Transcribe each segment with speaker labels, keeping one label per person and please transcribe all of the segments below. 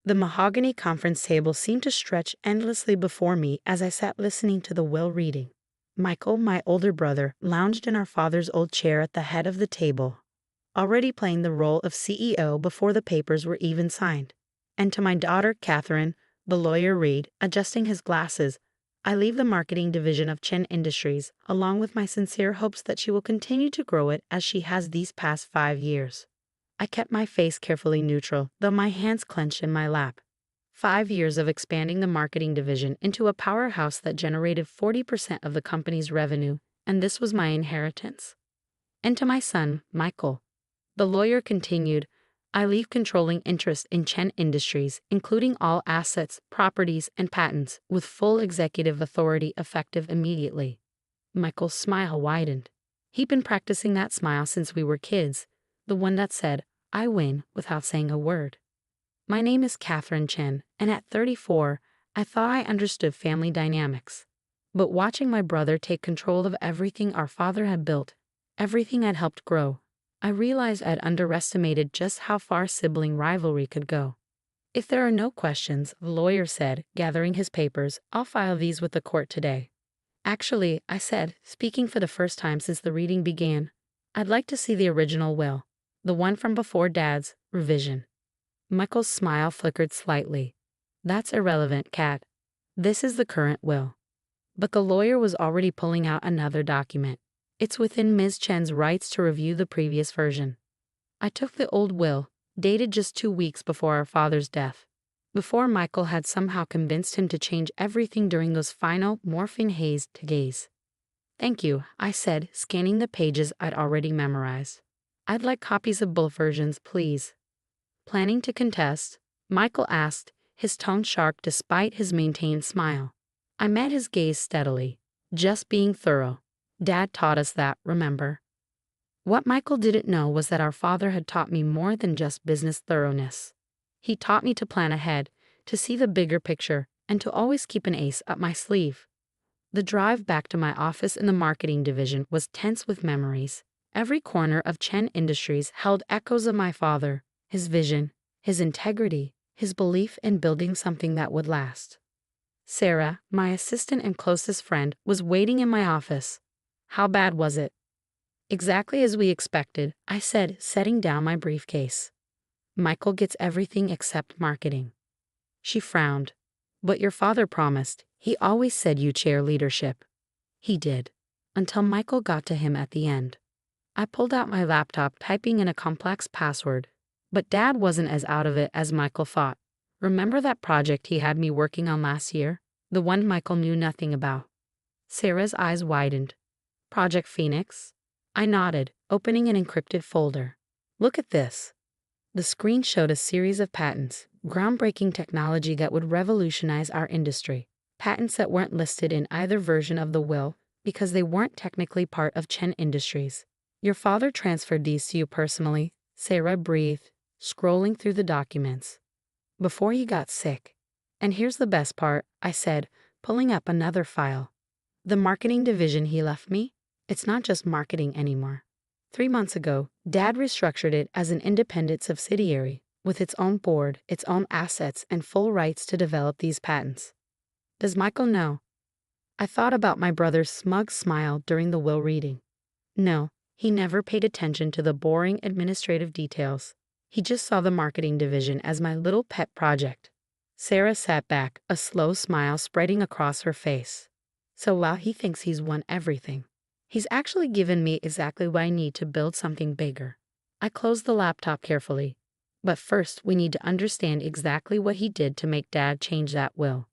Speaker 1: The mahogany conference table seemed to stretch endlessly before me as I sat listening to the will reading. Michael, my older brother, lounged in our father's old chair at the head of the table, already playing the role of CEO before the papers were even signed. And to my daughter, Catherine, the lawyer Reed, adjusting his glasses, I leave the marketing division of Chen Industries, along with my sincere hopes that she will continue to grow it as she has these past 5 years. I kept my face carefully neutral, though my hands clenched in my lap. 5 years of expanding the marketing division into a powerhouse that generated 40% of the company's revenue, and this was my inheritance. And to my son, Michael, the lawyer continued, I leave controlling interest in Chen Industries, including all assets, properties, and patents, with full executive authority effective immediately. Michael's smile widened. He'd been practicing that smile since we were kids, the one that said, I win, without saying a word. My name is Catherine Chen, and at 34, I thought I understood family dynamics. But watching my brother take control of everything our father had built, everything I'd helped grow, I realized I'd underestimated just how far sibling rivalry could go. If there are no questions, the lawyer said, gathering his papers, I'll file these with the court today. Actually, I said, speaking for the first time since the reading began, I'd like to see the original will, the one from before Dad's revision. Michael's smile flickered slightly. That's irrelevant, Kat. This is the current will. But the lawyer was already pulling out another document. It's within Ms. Chen's rights to review the previous version. I took the old will, dated just 2 weeks before our father's death, before Michael had somehow convinced him to change everything during those final morphine haze to gaze. Thank you, I said, scanning the pages I'd already memorized. I'd like copies of both versions, please. Planning to contest? Michael asked, his tone sharp despite his maintained smile. I met his gaze steadily. Just being thorough. Dad taught us that, remember? What Michael didn't know was that our father had taught me more than just business thoroughness. He taught me to plan ahead, to see the bigger picture, and to always keep an ace up my sleeve. The drive back to my office in the marketing division was tense with memories. Every corner of Chen Industries held echoes of my father, his vision, his integrity, his belief in building something that would last. Sarah, my assistant and closest friend, was waiting in my office. How bad was it? Exactly as we expected, I said, setting down my briefcase. Michael gets everything except marketing. She frowned. But your father promised. He always said you chair leadership. He did. Until Michael got to him at the end. I pulled out my laptop, typing in a complex password. But Dad wasn't as out of it as Michael thought. Remember that project he had me working on last year? The one Michael knew nothing about. Sarah's eyes widened. Project Phoenix? I nodded, opening an encrypted folder. Look at this. The screen showed a series of patents, groundbreaking technology that would revolutionize our industry. Patents that weren't listed in either version of the will because they weren't technically part of Chen Industries. Your father transferred these to you personally, Sarah breathed, scrolling through the documents. Before he got sick. And here's the best part, I said, pulling up another file. The marketing division he left me? It's not just marketing anymore. 3 months ago, Dad restructured it as an independent subsidiary, with its own board, its own assets, and full rights to develop these patents. Does Michael know? I thought about my brother's smug smile during the will reading. No, he never paid attention to the boring administrative details. He just saw the marketing division as my little pet project. Sarah sat back, a slow smile spreading across her face. So while he thinks he's won everything, he's actually given me exactly what I need to build something bigger. I closed the laptop carefully. But first, we need to understand exactly what he did to make Dad change that will.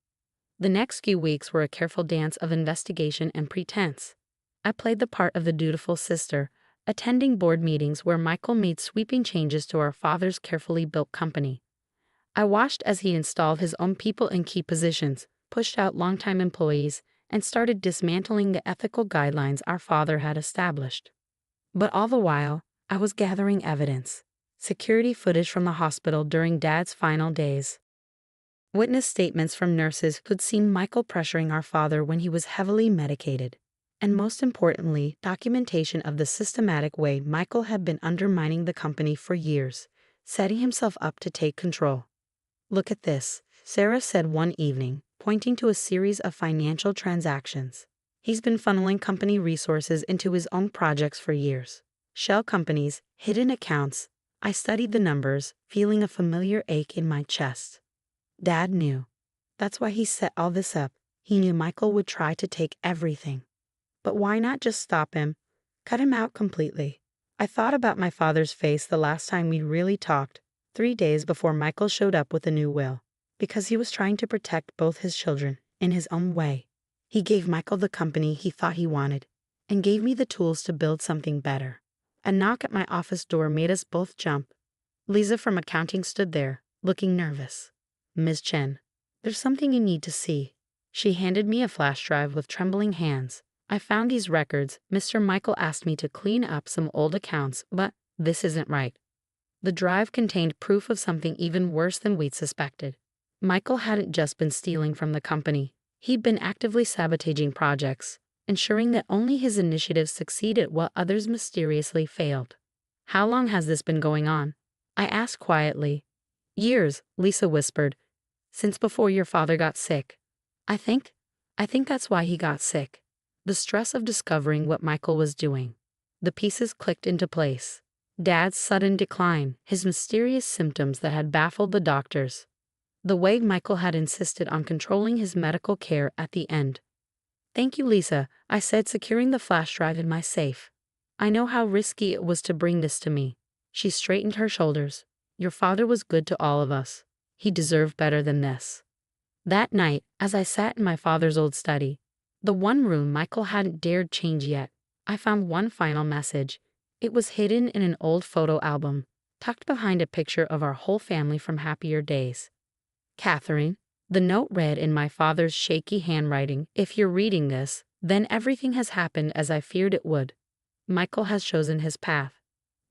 Speaker 1: The next few weeks were a careful dance of investigation and pretense. I played the part of the dutiful sister, attending board meetings where Michael made sweeping changes to our father's carefully built company. I watched as he installed his own people in key positions, pushed out longtime employees, and started dismantling the ethical guidelines our father had established. But all the while, I was gathering evidence. Security footage from the hospital during Dad's final days. Witness statements from nurses who'd seen Michael pressuring our father when he was heavily medicated. And most importantly, documentation of the systematic way Michael had been undermining the company for years, setting himself up to take control. Look at this, Sarah said one evening, pointing to a series of financial transactions. He's been funneling company resources into his own projects for years. Shell companies, hidden accounts. I studied the numbers, feeling a familiar ache in my chest. Dad knew. That's why he set all this up. He knew Michael would try to take everything. But why not just stop him? Cut him out completely. I thought about my father's face the last time we really talked, 3 days before Michael showed up with a new will. Because he was trying to protect both his children, in his own way. He gave Michael the company he thought he wanted, and gave me the tools to build something better. A knock at my office door made us both jump. Lisa from accounting stood there, looking nervous. "Ms. Chen, there's something you need to see." She handed me a flash drive with trembling hands. "I found these records. Mr. Michael asked me to clean up some old accounts, but this isn't right." The drive contained proof of something even worse than we'd suspected. Michael hadn't just been stealing from the company. He'd been actively sabotaging projects, ensuring that only his initiatives succeeded while others mysteriously failed. "How long has this been going on?" I asked quietly. "Years," Lisa whispered. "Since before your father got sick." I think that's why he got sick. The stress of discovering what Michael was doing. The pieces clicked into place. Dad's sudden decline, his mysterious symptoms that had baffled the doctors. The way Michael had insisted on controlling his medical care at the end. "Thank you, Lisa," I said, securing the flash drive in my safe. "I know how risky it was to bring this to me." She straightened her shoulders. "Your father was good to all of us. He deserved better than this." That night, as I sat in my father's old study, the one room Michael hadn't dared change yet, I found one final message. It was hidden in an old photo album, tucked behind a picture of our whole family from happier days. "Catherine," the note read in my father's shaky handwriting, "if you're reading this, then everything has happened as I feared it would. Michael has chosen his path.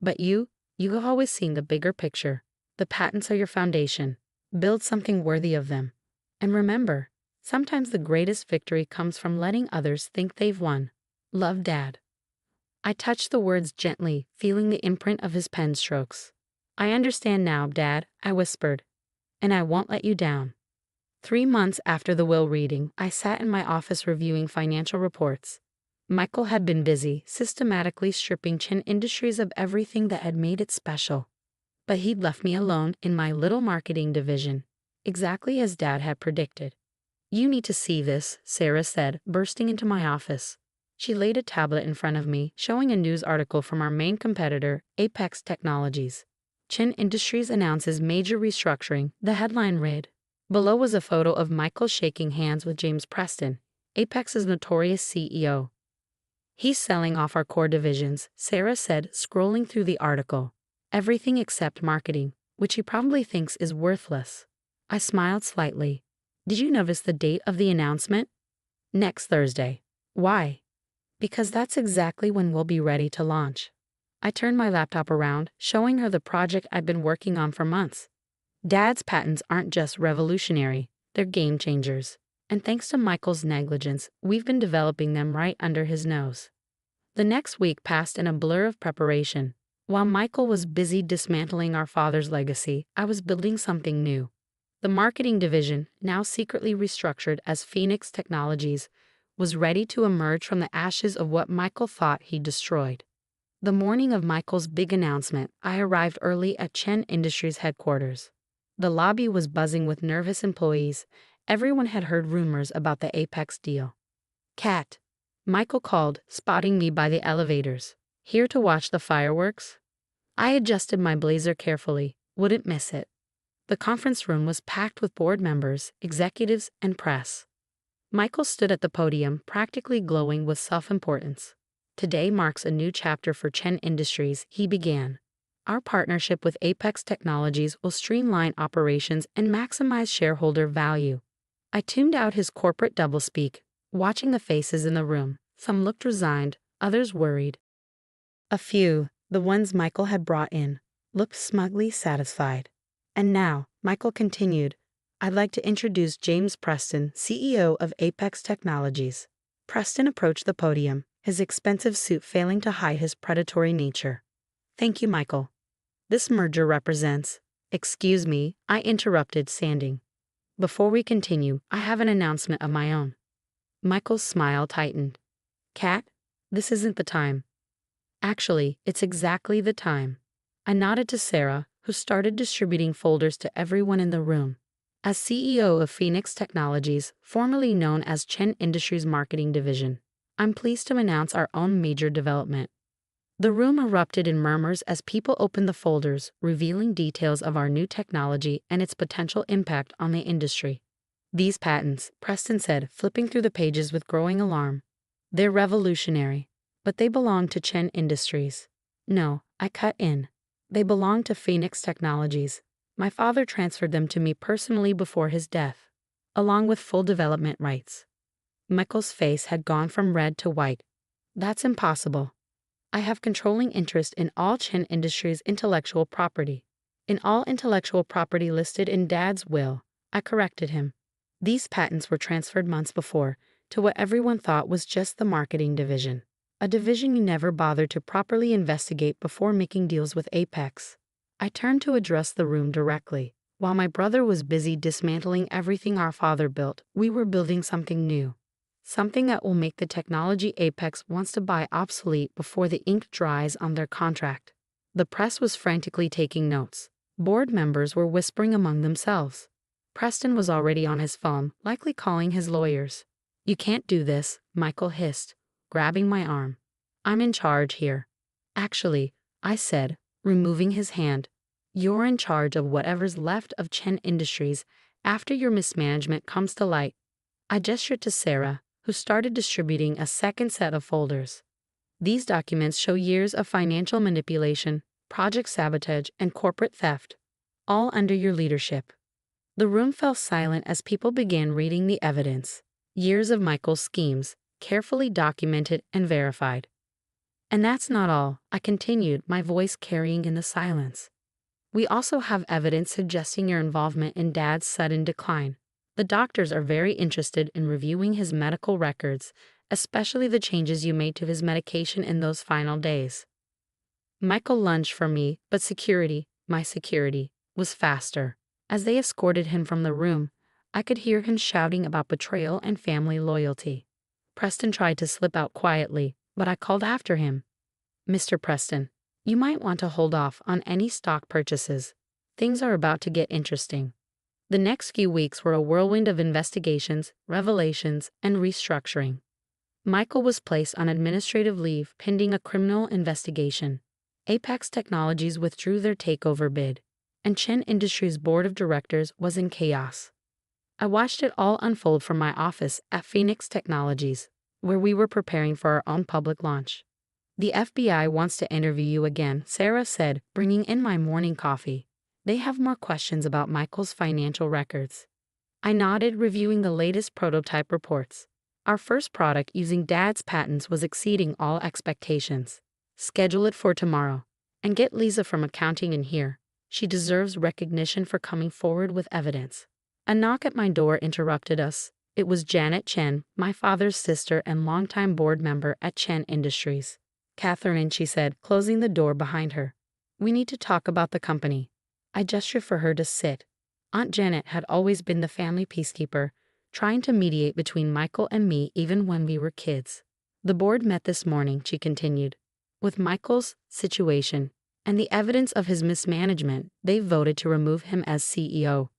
Speaker 1: But you have always seen the bigger picture. The patents are your foundation. Build something worthy of them. And remember, sometimes the greatest victory comes from letting others think they've won. Love, Dad." I touched the words gently, feeling the imprint of his pen strokes. "I understand now, Dad," I whispered. "And I won't let you down." 3 months after the will reading, I sat in my office reviewing financial reports. Michael had been busy, systematically stripping Chen Industries of everything that had made it special. But he'd left me alone in my little marketing division, exactly as Dad had predicted. "You need to see this," Sarah said, bursting into my office. She laid a tablet in front of me, showing a news article from our main competitor, Apex Technologies. "Chen Industries announces major restructuring," the headline read. Below was a photo of Michael shaking hands with James Preston, Apex's notorious CEO. "He's selling off our core divisions," Sarah said, scrolling through the article. "Everything except marketing, which he probably thinks is worthless." I smiled slightly. "Did you notice the date of the announcement?" "Next Thursday." "Why?" "Because that's exactly when we'll be ready to launch." I turned my laptop around, showing her the project I'd been working on for months. Dad's patents aren't just revolutionary, they're game changers. And thanks to Michael's negligence, we've been developing them right under his nose. The next week passed in a blur of preparation. While Michael was busy dismantling our father's legacy, I was building something new. The marketing division, now secretly restructured as Phoenix Technologies, was ready to emerge from the ashes of what Michael thought he'd destroyed. The morning of Michael's big announcement, I arrived early at Chen Industries headquarters. The lobby was buzzing with nervous employees. Everyone had heard rumors about the Apex deal. "Kat," Michael called, spotting me by the elevators. "Here to watch the fireworks?" I adjusted my blazer carefully, wouldn't miss it. The conference room was packed with board members, executives, and press. Michael stood at the podium, practically glowing with self-importance. "Today marks a new chapter for Chen Industries," he began. "Our partnership with Apex Technologies will streamline operations and maximize shareholder value." I tuned out his corporate doublespeak, watching the faces in the room. Some looked resigned, others worried. A few, the ones Michael had brought in, looked smugly satisfied. "And now," Michael continued, "I'd like to introduce James Preston, CEO of Apex Technologies." Preston approached the podium, his expensive suit failing to hide his predatory nature. "Thank you, Michael. This merger represents..." Excuse me, I interrupted, standing. Before we continue, I have an announcement of my own. Michael's smile tightened. Kat, this isn't the time. Actually, it's exactly the time. I nodded to Sarah, who started distributing folders to everyone in the room. As CEO of Phoenix Technologies, formerly known as Chen Industries Marketing Division, I'm pleased to announce our own major development. The room erupted in murmurs as people opened the folders, revealing details of our new technology and its potential impact on the industry. These patents, Preston said, flipping through the pages with growing alarm. They're revolutionary, but they belong to Chen Industries. No, I cut in. They belong to Phoenix Technologies. My father transferred them to me personally before his death, along with full development rights. Michael's face had gone from red to white. That's impossible. I have controlling interest in all Chen Industries' intellectual property. In all intellectual property listed in Dad's will, I corrected him. These patents were transferred months before to what everyone thought was just the marketing division, a division you never bothered to properly investigate before making deals with Apex. I turned to address the room directly. While my brother was busy dismantling everything our father built, we were building something new. Something that will make the technology Apex wants to buy obsolete before the ink dries on their contract. The press was frantically taking notes. Board members were whispering among themselves. Preston was already on his phone, likely calling his lawyers. You can't do this, Michael hissed, grabbing my arm. I'm in charge here. Actually, I said, removing his hand. You're in charge of whatever's left of Chen Industries after your mismanagement comes to light. I gestured to Sarah, who started distributing a second set of folders. These documents show years of financial manipulation, project sabotage, and corporate theft, all under your leadership. The room fell silent as people began reading the evidence. Years of Michael's schemes, carefully documented and verified. And that's not all, I continued, my voice carrying in the silence. We also have evidence suggesting your involvement in Dad's sudden decline. The doctors are very interested in reviewing his medical records, especially the changes you made to his medication in those final days. Michael lunged for me, but my security, was faster. As they escorted him from the room, I could hear him shouting about betrayal and family loyalty. Preston tried to slip out quietly, but I called after him. Mr. Preston, you might want to hold off on any stock purchases. Things are about to get interesting. The next few weeks were a whirlwind of investigations, revelations, and restructuring. Michael was placed on administrative leave pending a criminal investigation. Apex Technologies withdrew their takeover bid, and Chen Industries' board of directors was in chaos. I watched it all unfold from my office at Phoenix Technologies, where we were preparing for our own public launch. The FBI wants to interview you again, Sarah said, bringing in my morning coffee. They have more questions about Michael's financial records. I nodded, reviewing the latest prototype reports. Our first product using Dad's patents was exceeding all expectations. Schedule it for tomorrow. And get Lisa from accounting in here. She deserves recognition for coming forward with evidence. A knock at my door interrupted us. It was Janet Chen, my father's sister and longtime board member at Chen Industries. Catherine, she said, closing the door behind her. We need to talk about the company. I gestured for her to sit. Aunt Janet had always been the family peacekeeper, trying to mediate between Michael and me even when we were kids. The board met this morning, she continued. With Michael's situation and the evidence of his mismanagement, they voted to remove him as CEO.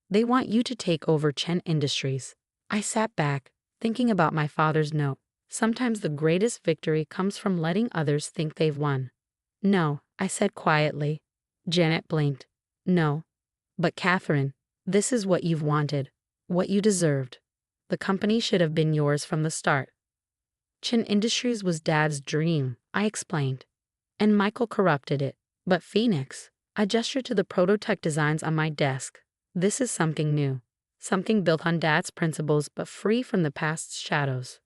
Speaker 1: They want you to take over Chen Industries. I sat back, thinking about my father's note. Sometimes the greatest victory comes from letting others think they've won. No, I said quietly. Janet blinked. No. But Catherine, this is what you've wanted, what you deserved. The company should have been yours from the start. Chen Industries was Dad's dream, I explained. And Michael corrupted it. But Phoenix, I gestured to the prototype designs on my desk. This is something new. Something built on Dad's principles but free from the past's shadows.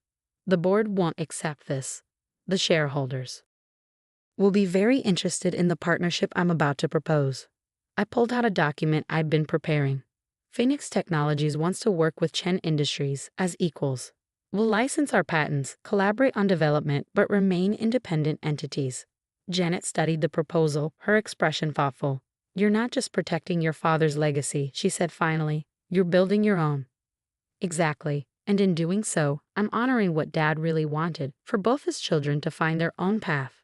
Speaker 1: The board won't accept this. The shareholders will be very interested in the partnership I'm about to propose. I pulled out a document I'd been preparing. Phoenix Technologies wants to work with Chen Industries as equals. We'll license our patents, collaborate on development, but remain independent entities. Janet studied the proposal, her expression thoughtful. You're not just protecting your father's legacy, she said finally. You're building your own. Exactly. And in doing so, I'm honoring what Dad really wanted, for both his children to find their own path.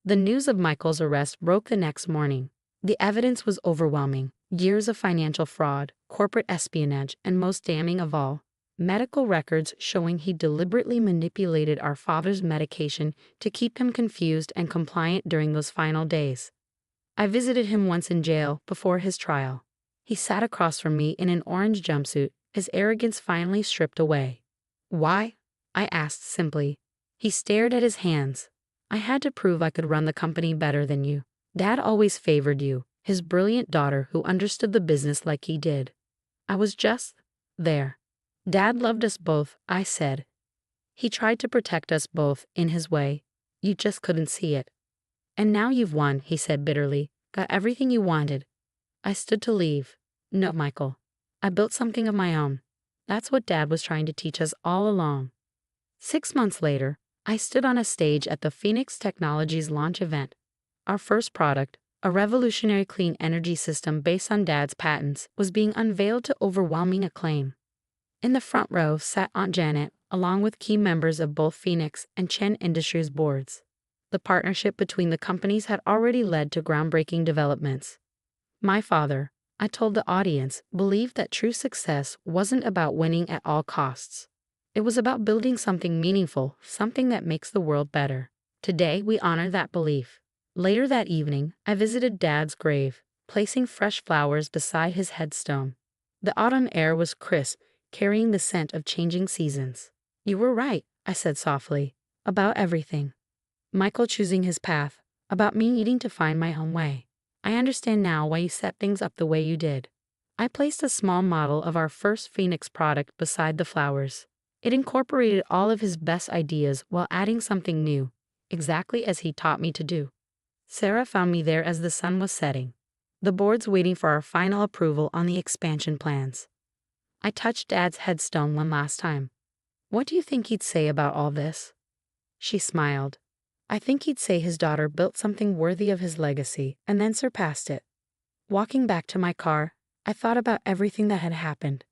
Speaker 1: The news of Michael's arrest broke the next morning. The evidence was overwhelming. Years of financial fraud, corporate espionage, and most damning of all, medical records showing he deliberately manipulated our father's medication to keep him confused and compliant during those final days. I visited him once in jail before his trial. He sat across from me in an orange jumpsuit, his arrogance finally stripped away. Why? I asked simply. He stared at his hands. I had to prove I could run the company better than you. Dad always favored you, his brilliant daughter who understood the business like he did. I was just there. Dad loved us both, I said. He tried to protect us both in his way. You just couldn't see it. And now you've won, he said bitterly. Got everything you wanted. I stood to leave. No, Michael. I built something of my own. That's what Dad was trying to teach us all along. 6 months later, I stood on a stage at the Phoenix Technologies launch event. Our first product, a revolutionary clean energy system based on Dad's patents, was being unveiled to overwhelming acclaim. In the front row sat Aunt Janet, along with key members of both Phoenix and Chen Industries boards. The partnership between the companies had already led to groundbreaking developments. My father, I told the audience, believed that true success wasn't about winning at all costs. It was about building something meaningful, something that makes the world better. Today, we honor that belief. Later that evening, I visited Dad's grave, placing fresh flowers beside his headstone. The autumn air was crisp, carrying the scent of changing seasons. You were right, I said softly, about everything. Michael choosing his path, about me needing to find my own way. I understand now why you set things up the way you did. I placed a small model of our first Phoenix product beside the flowers. It incorporated all of his best ideas while adding something new, exactly as he taught me to do. Sarah found me there as the sun was setting, the boards waiting for our final approval on the expansion plans. I touched Dad's headstone one last time. What do you think he'd say about all this? She smiled. I think he'd say his daughter built something worthy of his legacy and then surpassed it. Walking back to my car, I thought about everything that had happened.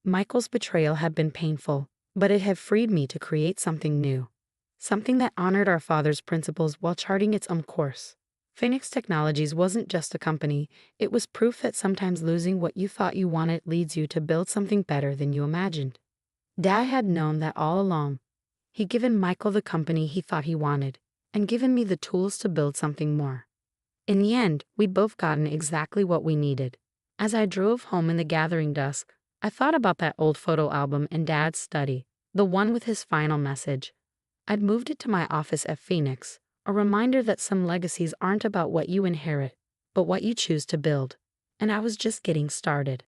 Speaker 1: Michael's betrayal had been painful, but it had freed me to create something new. Something that honored our father's principles while charting its own course. Phoenix Technologies wasn't just a company, it was proof that sometimes losing what you thought you wanted leads you to build something better than you imagined. Dad had known that all along. He'd given Michael the company he thought he wanted, and given me the tools to build something more. In the end, we'd both gotten exactly what we needed. As I drove home in the gathering dusk, I thought about that old photo album in Dad's study, the one with his final message. I'd moved it to my office at Phoenix, a reminder that some legacies aren't about what you inherit, but what you choose to build. And I was just getting started.